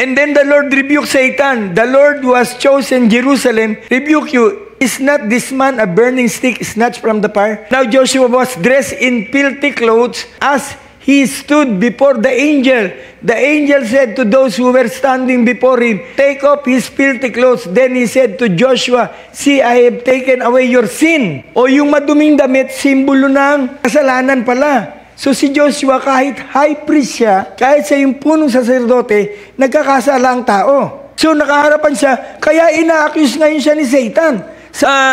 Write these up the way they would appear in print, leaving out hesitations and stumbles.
And then the Lord rebuked Satan. The Lord who has chosen Jerusalem, rebuke you. Is not this man a burning stick snatched from the fire? Now Joshua was dressed in filthy clothes as he stood before the angel. The angel said to those who were standing before him, take off his filthy clothes. Then he said to Joshua, see, I have taken away your sin. O yung maduming damit, simbolo ng kasalanan pala. So si Joshua, kahit high priest siya, kahit siya yung punong saserdote, nagkakasala ang tao. So nakaharapan siya, kaya ina-accuse ngayon siya ni Satan.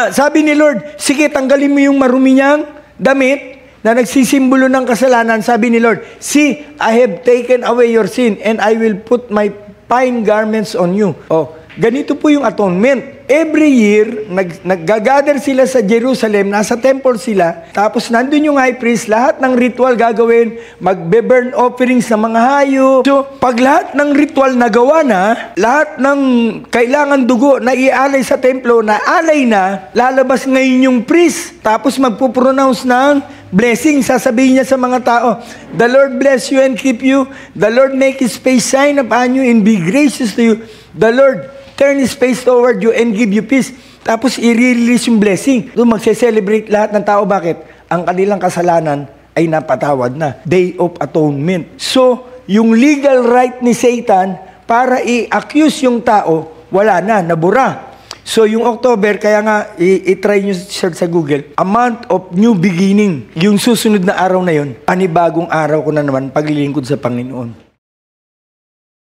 Sabi ni Lord, sige, tanggalin mo yung marumi niyang damit na nagsisimbolo ng kasalanan. Sabi ni Lord, see, I have taken away your sin and I will put my fine garments on you. Oh, ganito po yung atonement. Every year, nag-gather sila sa Jerusalem, nasa temple sila, tapos nandun yung high priest, lahat ng ritual gagawin, magbe-burn offerings ng mga hayop. So, pag lahat ng ritual nagawa na, lahat ng kailangan dugo na ialay sa templo, na alay na, lalabas ngayon yung priest, tapos magpupronounce ng blessing, sasabihin niya sa mga tao, the Lord bless you and keep you, the Lord make His face shine upon you and be gracious to you, the Lord turn His face toward you and give you peace. Tapos i-release yung blessing. Doon magse-celebrate lahat ng tao. Bakit? Ang kanilang kasalanan ay napatawad na. Day of Atonement. So, yung legal right ni Satan para i-accuse yung tao, wala na, nabura. So, yung October, kaya nga, i-try nyo search sa Google, a month of new beginning. Yung susunod na araw na yun, panibagong araw ko na naman paglilingkod sa Panginoon.